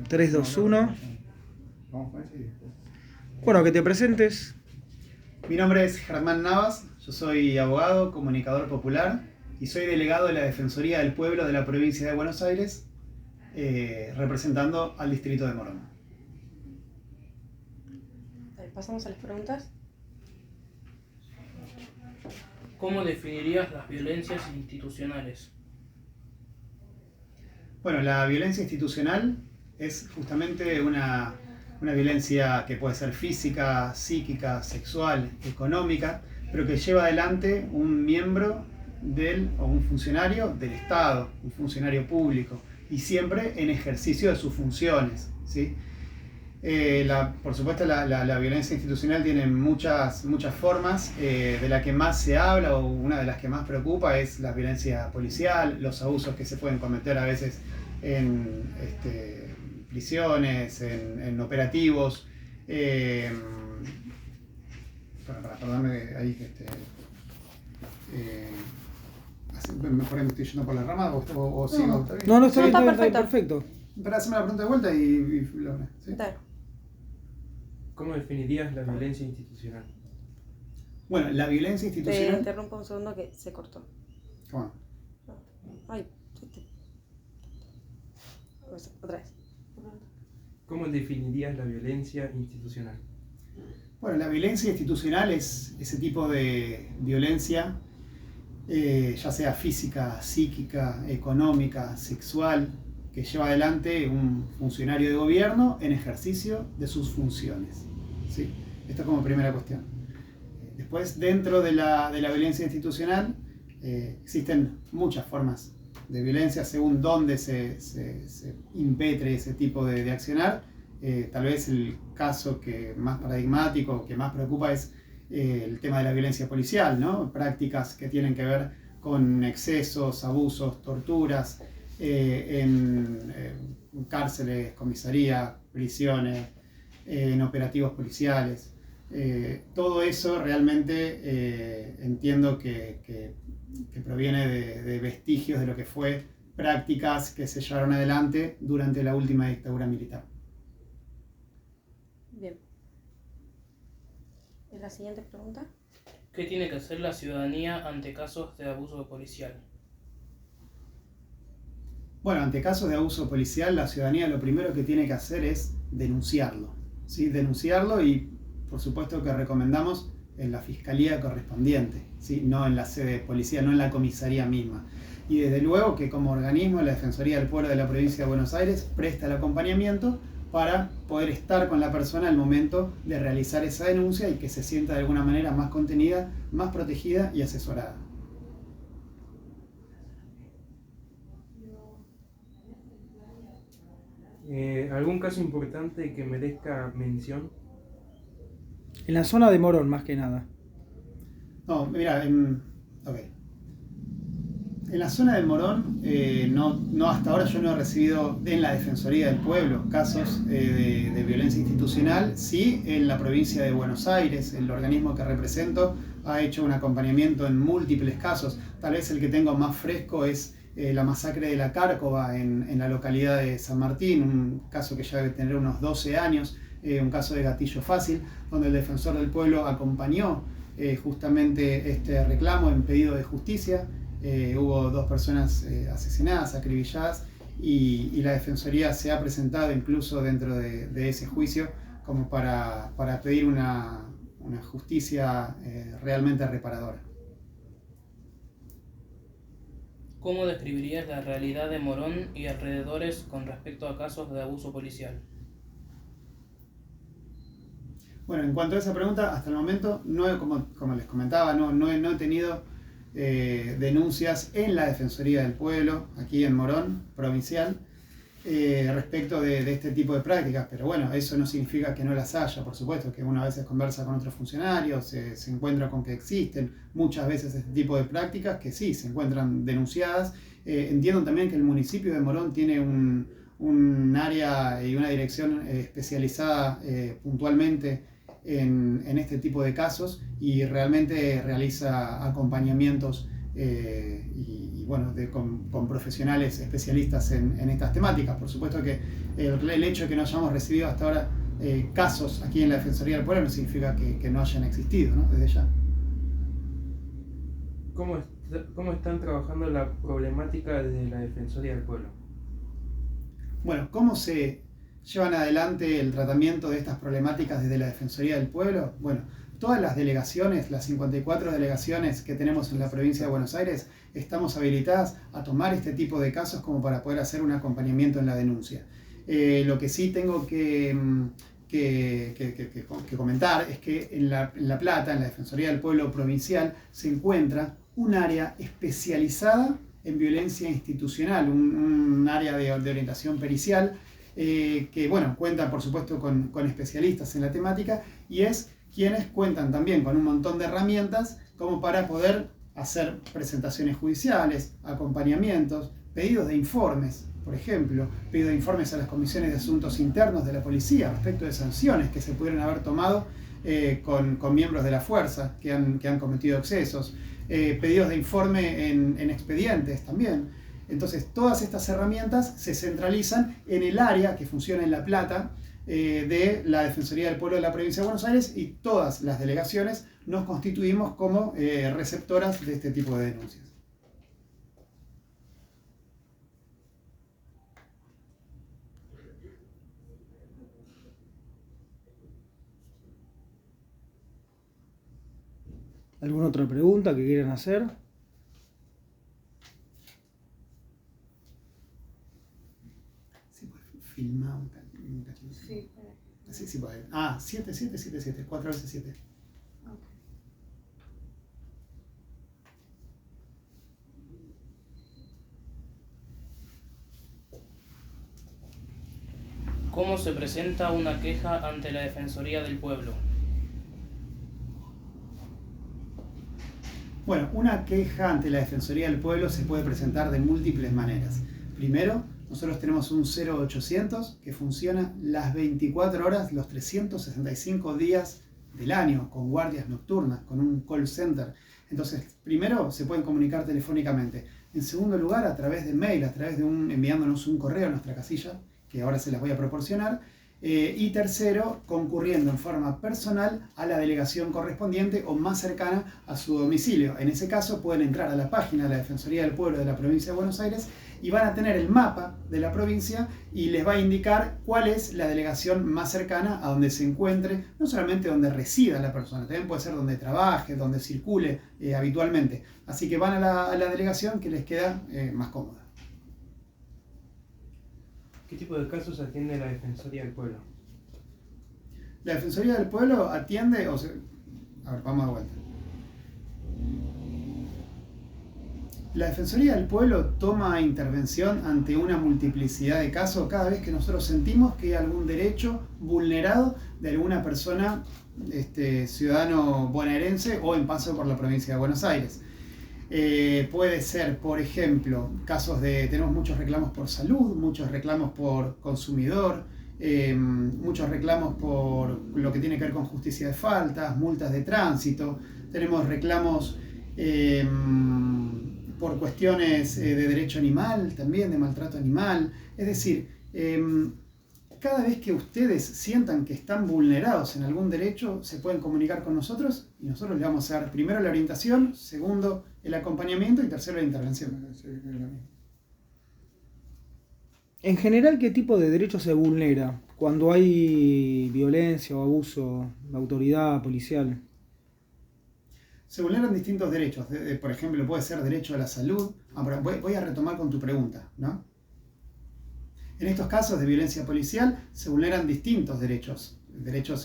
3, 2, 1. Vamos con ese y después. Bueno, que te presentes. Mi nombre es Germán Navas, yo soy abogado, comunicador popular y soy delegado de la Defensoría del Pueblo de la provincia de Buenos Aires, representando al distrito de Morón. Pasamos a las preguntas. ¿Cómo definirías las violencias institucionales? Bueno, la violencia institucional es justamente una violencia que puede ser física, psíquica, sexual, económica, pero que lleva adelante un miembro o un funcionario del Estado, un funcionario público, y siempre en ejercicio de sus funciones, ¿sí? Por supuesto, la violencia institucional tiene muchas formas. De la que más se habla, o una de las que más preocupa, es la violencia policial, los abusos que se pueden cometer a veces en prisiones, en operativos. Perdóname ahí mejor me estoy yendo por la rama o sigo. ¿Está bien? No, está bien, está está bien, perfecto. perfecto. Pero haceme la pregunta de vuelta ¿sí? Claro. ¿Cómo definirías la violencia institucional? Bueno, la violencia Te institucional. interrumpo un segundo que se cortó. Bueno, Ay, pues, otra vez. ¿Cómo definirías la violencia institucional? Bueno, la violencia institucional es ese tipo de violencia, ya sea física, psíquica, económica, sexual, que lleva adelante un funcionario de gobierno en ejercicio de sus funciones, ¿sí? Esto como primera cuestión. Después, dentro de la violencia institucional, existen muchas formas de violencia según dónde se impetre ese tipo de accionar. Tal vez el caso que más paradigmático, que más preocupa, es el tema de la violencia policial, ¿no? Prácticas que tienen que ver con excesos, abusos, torturas en cárceles, comisarías, prisiones, en operativos policiales. Todo eso realmente entiendo que proviene de vestigios de lo que fue prácticas que se llevaron adelante durante la última dictadura militar. Bien. ¿Es la siguiente pregunta? ¿Qué tiene que hacer la ciudadanía ante casos de abuso policial? Bueno, ante casos de abuso policial, la ciudadanía lo primero que tiene que hacer es denunciarlo, ¿sí? Denunciarlo, y por supuesto que recomendamos en la fiscalía correspondiente, ¿sí? No en la sede de policía, no en la comisaría misma. Y desde luego que como organismo la Defensoría del Pueblo de la provincia de Buenos Aires presta el acompañamiento para poder estar con la persona al momento de realizar esa denuncia y que se sienta de alguna manera más contenida, más protegida y asesorada. ¿Algún caso importante que merezca mención? En la zona de Morón, más que nada. No, mira, ok. En la zona del Morón, no, hasta ahora yo no he recibido en la Defensoría del Pueblo casos de violencia institucional. Sí, en la provincia de Buenos Aires, el organismo que represento ha hecho un acompañamiento en múltiples casos. Tal vez el que tengo más fresco es la masacre de la Cárcova en la localidad de San Martín, un caso que ya debe tener unos 12 años, un caso de gatillo fácil, donde el defensor del pueblo acompañó justamente este reclamo en pedido de justicia. Hubo 2 personas asesinadas, acribilladas, y la Defensoría se ha presentado incluso dentro de ese juicio como para pedir una justicia realmente reparadora. ¿Cómo describirías la realidad de Morón y alrededores con respecto a casos de abuso policial? Bueno, en cuanto a esa pregunta, hasta el momento, como les comentaba, no he tenido denuncias en la Defensoría del Pueblo, aquí en Morón, provincial, respecto de este tipo de prácticas. Pero bueno, eso no significa que no las haya, por supuesto, que uno a veces conversa con otros funcionarios, se encuentra con que existen muchas veces este tipo de prácticas que sí se encuentran denunciadas. Entiendo también que el municipio de Morón tiene un área y una dirección especializada puntualmente en este tipo de casos, y realmente realiza acompañamientos y bueno, con profesionales especialistas en estas temáticas. Por supuesto que el hecho de que no hayamos recibido hasta ahora casos aquí en la Defensoría del Pueblo no significa que no hayan existido, ¿no? Desde ya. ¿Cómo están trabajando la problemática desde la Defensoría del Pueblo? Bueno, ¿cómo se llevan adelante el tratamiento de estas problemáticas desde la Defensoría del Pueblo? Bueno, todas las delegaciones, las 54 delegaciones que tenemos en la provincia de Buenos Aires, estamos habilitadas a tomar este tipo de casos como para poder hacer un acompañamiento en la denuncia. Lo que sí tengo que comentar es que en La Plata, en la Defensoría del Pueblo Provincial, se encuentra un área especializada en violencia institucional, un área de orientación pericial que, bueno, cuenta por supuesto con especialistas en la temática y es quienes cuentan también con un montón de herramientas como para poder hacer presentaciones judiciales, acompañamientos, pedidos de informes, por ejemplo, pedido de informes a las comisiones de asuntos internos de la policía respecto de sanciones que se pudieron haber tomado con miembros de la fuerza que han cometido excesos, pedidos de informe en expedientes también. Entonces, todas estas herramientas se centralizan en el área que funciona en La Plata de la Defensoría del Pueblo de la Provincia de Buenos Aires y todas las delegaciones nos constituimos como receptoras de este tipo de denuncias. ¿Alguna otra pregunta que quieran hacer? Sí, pues, filmar un cachito. Sí, Sí, puede. Ah, 7777, 4 veces 7. ok. ¿Cómo se presenta una queja ante la Defensoría del Pueblo? Bueno, una queja ante la Defensoría del Pueblo se puede presentar de múltiples maneras. Primero, nosotros tenemos un 0800 que funciona las 24 horas, los 365 días del año, con guardias nocturnas, con un call center. Entonces, primero se pueden comunicar telefónicamente. En segundo lugar, a través de mail, a través de enviándonos un correo a nuestra casilla, que ahora se las voy a proporcionar. Y tercero, concurriendo en forma personal a la delegación correspondiente o más cercana a su domicilio. En ese caso pueden entrar a la página de la Defensoría del Pueblo de la Provincia de Buenos Aires y van a tener el mapa de la provincia y les va a indicar cuál es la delegación más cercana a donde se encuentre, no solamente donde resida la persona, también puede ser donde trabaje, donde circule habitualmente. Así que van a la delegación que les queda más cómoda. ¿Qué tipo de casos atiende la Defensoría del Pueblo? La Defensoría del Pueblo atiende, a ver, vamos de vuelta. La Defensoría del Pueblo toma intervención ante una multiplicidad de casos cada vez que nosotros sentimos que hay algún derecho vulnerado de alguna persona, ciudadano bonaerense o en paso por la provincia de Buenos Aires. Puede ser, por ejemplo, tenemos muchos reclamos por salud, muchos reclamos por consumidor, muchos reclamos por lo que tiene que ver con justicia de faltas, multas de tránsito, tenemos reclamos por cuestiones de derecho animal, también de maltrato animal. Es decir, cada vez que ustedes sientan que están vulnerados en algún derecho, se pueden comunicar con nosotros y nosotros les vamos a dar primero la orientación, segundo el acompañamiento y tercero la intervención. En general, ¿qué tipo de derecho se vulnera cuando hay violencia o abuso de autoridad policial? Se vulneran distintos derechos. Por ejemplo, puede ser derecho a la salud. Ahora, voy a retomar con tu pregunta, ¿no? En estos casos de violencia policial se vulneran distintos derechos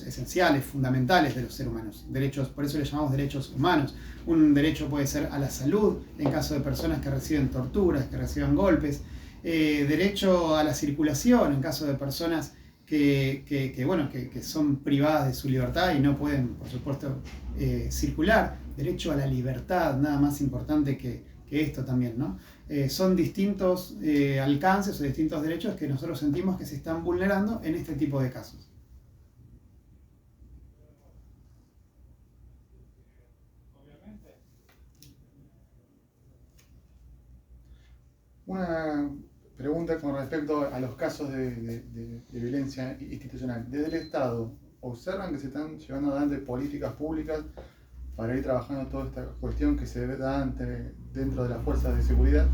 esenciales, fundamentales de los seres humanos. Derechos, por eso les llamamos derechos humanos. Un derecho puede ser a la salud, en caso de personas que reciben torturas, que reciban golpes. Derecho a la circulación, en caso de personas que son privadas de su libertad y no pueden, por supuesto, circular. Derecho a la libertad, nada más importante que esto también, ¿no? Son distintos alcances o distintos derechos que nosotros sentimos que se están vulnerando en este tipo de casos. Una pregunta con respecto a los casos de violencia institucional. Desde el Estado, ¿observan que se están llevando adelante políticas públicas para ir trabajando toda esta cuestión que se da dentro de las fuerzas de seguridad?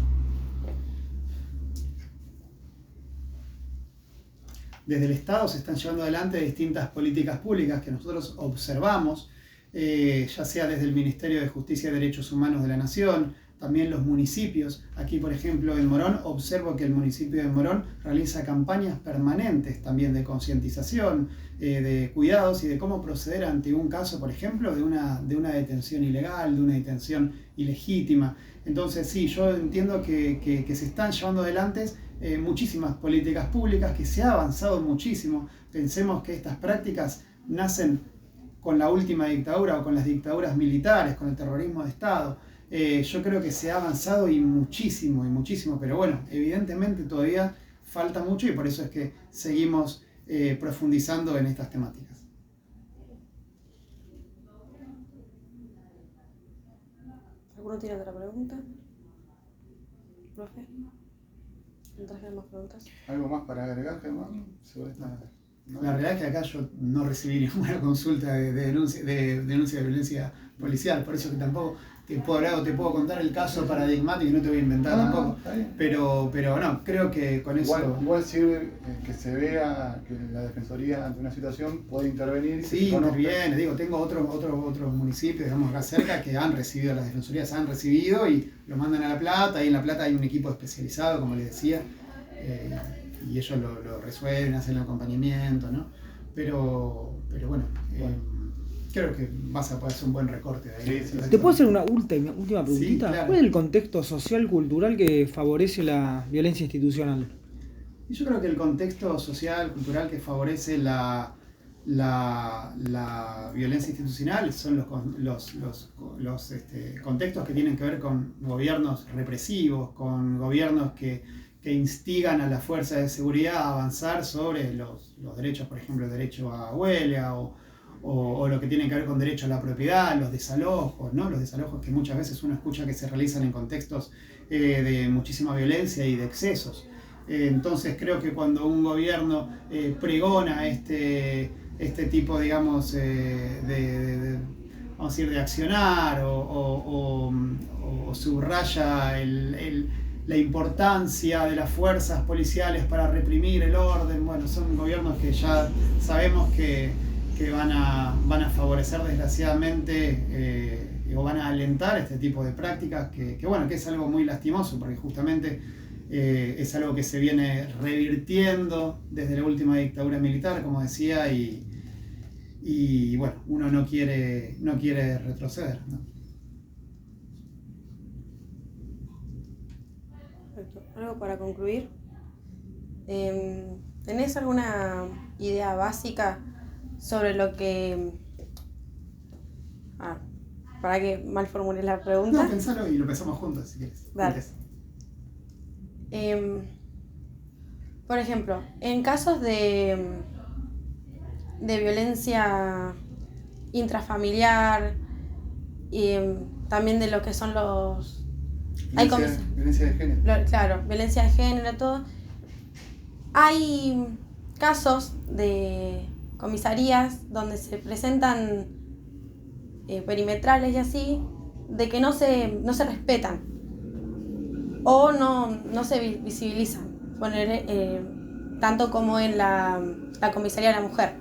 Desde el Estado se están llevando adelante distintas políticas públicas que nosotros observamos, ya sea desde el Ministerio de Justicia y Derechos Humanos de la Nación, también los municipios. Aquí, por ejemplo, en Morón, observo que el municipio de Morón realiza campañas permanentes también de concientización, de cuidados y de cómo proceder ante un caso, por ejemplo, de una detención ilegal, de una detención ilegítima. Entonces, sí, yo entiendo que se están llevando adelante muchísimas políticas públicas, que se ha avanzado muchísimo. Pensemos que estas prácticas nacen con la última dictadura o con las dictaduras militares, con el terrorismo de Estado. Yo creo que se ha avanzado y muchísimo, pero bueno, evidentemente todavía falta mucho y por eso es que seguimos profundizando en estas temáticas. ¿Alguno tiene otra pregunta? ¿Profe? ¿No trajeron más preguntas? ¿Algo más para agregar, Germán, sobre esta? ¿No? La realidad es que acá yo no recibí ninguna consulta de denuncia de violencia policial, por eso que tampoco te puedo hablar o te puedo contar el caso paradigmático y no te voy a inventar tampoco. Pero no, creo que con eso... Igual sirve que se vea que la Defensoría ante una situación puede intervenir. Sí, interviene, digo, tengo otros municipios, digamos, acá cerca que han recibido, las defensorías han recibido y lo mandan a La Plata, y en La Plata hay un equipo especializado, como les decía, y ellos lo resuelven, hacen el acompañamiento, ¿no? Pero bueno, creo que vas a poder hacer un buen recorte de ahí. Sí. ¿Te puedo hacer una última preguntita? Sí, claro. ¿Cuál es el contexto social, cultural que favorece la violencia institucional? Y yo creo que el contexto social, cultural que favorece la violencia institucional son los contextos que tienen que ver con gobiernos represivos, con gobiernos que instigan a las fuerzas de seguridad a avanzar sobre los derechos, por ejemplo, el derecho a huelga o lo que tiene que ver con derecho a la propiedad, los desalojos, ¿no? Los desalojos que muchas veces uno escucha que se realizan en contextos de muchísima violencia y de excesos. Entonces creo que cuando un gobierno pregona este tipo, digamos, vamos a decir, de accionar o subraya la importancia de las fuerzas policiales para reprimir el orden, bueno, son gobiernos que ya sabemos que van a favorecer desgraciadamente o van a alentar este tipo de prácticas que es algo muy lastimoso porque justamente es algo que se viene revirtiendo desde la última dictadura militar, como decía, y bueno, uno no quiere retroceder, ¿no? Perfecto. ¿Algo para concluir? ¿Tenés alguna idea básica sobre lo que... para que mal formule la pregunta. No, pensalo y lo pensamos juntos si quieres. Dale. Por ejemplo, en casos de violencia intrafamiliar y también de lo que son los... Violencia de género. Claro, violencia de género, todo. Hay casos de comisarías donde se presentan perimetrales y así, de que no se respetan o no se visibilizan, tanto como en la comisaría de la mujer.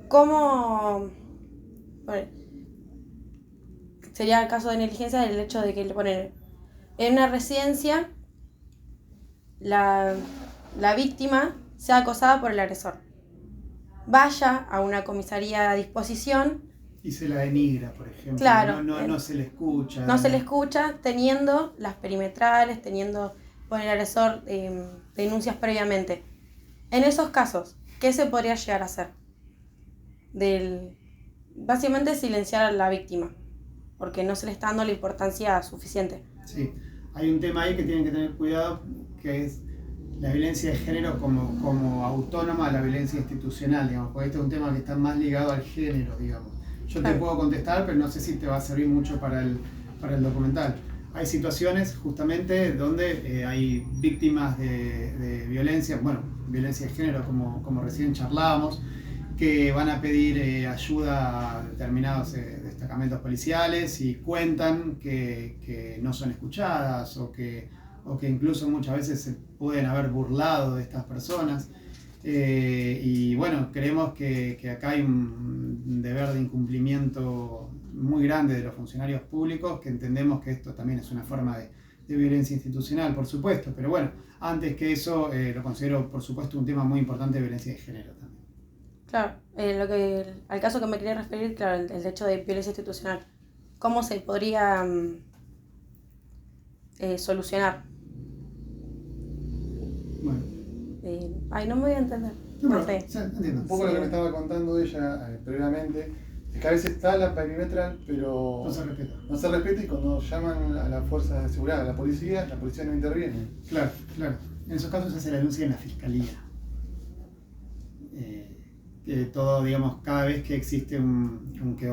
¿Cómo? Sería el caso de negligencia del hecho de que en una residencia la víctima sea acosada por el agresor. Vaya a una comisaría a disposición y se la denigra, por ejemplo. Claro, no se le escucha. No se le escucha teniendo las perimetrales, teniendo por el agresor denuncias previamente. En esos casos, ¿qué se podría llegar a hacer? Básicamente silenciar a la víctima, porque no se le está dando la importancia suficiente. Sí, hay un tema ahí que tienen que tener cuidado, que es la violencia de género como autónoma a la violencia institucional, digamos, porque este es un tema que está más ligado al género, digamos. Yo te puedo contestar, pero no sé si te va a servir mucho para el documental. hay situaciones justamente donde hay víctimas de violencia, bueno, violencia de género como recién charlábamos, que van a pedir ayuda a determinados destacamentos policiales y cuentan que no son escuchadas o que incluso muchas veces se pueden haber burlado de estas personas. Y bueno, creemos que acá hay un deber de incumplimiento muy grande de los funcionarios públicos, que entendemos que esto también es una forma de violencia institucional, por supuesto, pero bueno, antes que eso lo considero por supuesto un tema muy importante de violencia de género también. Claro, al caso que me quería referir, claro, el hecho de violencia institucional, ¿cómo se podría solucionar? Bueno. No me voy a entender. No sé. Entiendo. Un poco lo que me estaba contando ella previamente, es que a veces está la perimetral, pero No se respeta. no se respeta, y cuando llaman a las fuerzas de seguridad, a la policía no interviene. Claro, claro. En esos casos se hace la denuncia en la fiscalía. Todo, digamos, cada vez que existe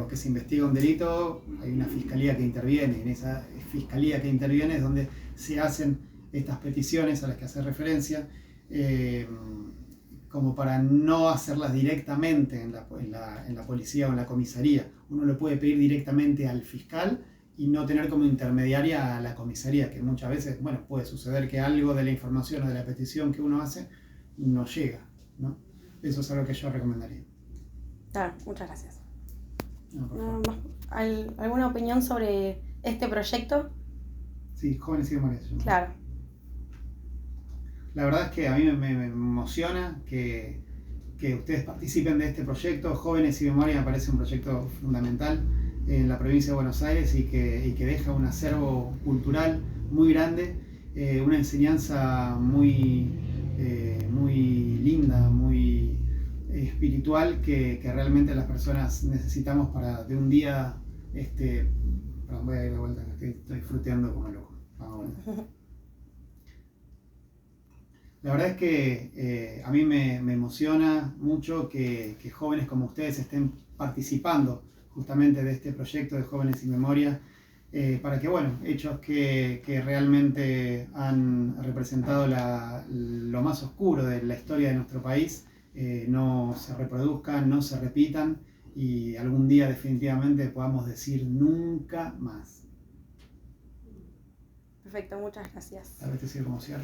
que se investiga un delito, hay una fiscalía que interviene. En esa fiscalía que interviene es donde se hacen estas peticiones a las que hace referencia, como para no hacerlas directamente en la policía o en la comisaría. Uno lo puede pedir directamente al fiscal y no tener como intermediaria a la comisaría, que muchas veces, bueno, puede suceder que algo de la información o de la petición que uno hace no llega, ¿no? Eso es algo que yo recomendaría. Claro, muchas gracias. No, por favor. ¿Alguna opinión sobre este proyecto? Sí, Jóvenes y Memorias se llama. Claro. La verdad es que a mí me emociona que ustedes participen de este proyecto. Jóvenes y Memoria me parece un proyecto fundamental en la provincia de Buenos Aires y que deja un acervo cultural muy grande, una enseñanza muy linda, muy espiritual que realmente las personas necesitamos para de un día. Perdón, voy a ir de vuelta, estoy fruteando como loco. Vamos a ver. La verdad es que a mí me emociona mucho que jóvenes como ustedes estén participando justamente de este proyecto de Jóvenes y Memoria, para que, bueno, hechos que realmente han representado lo más oscuro de la historia de nuestro país no se reproduzcan, no se repitan y algún día definitivamente podamos decir nunca más. Perfecto, muchas gracias. A ver, te sigo como cierre.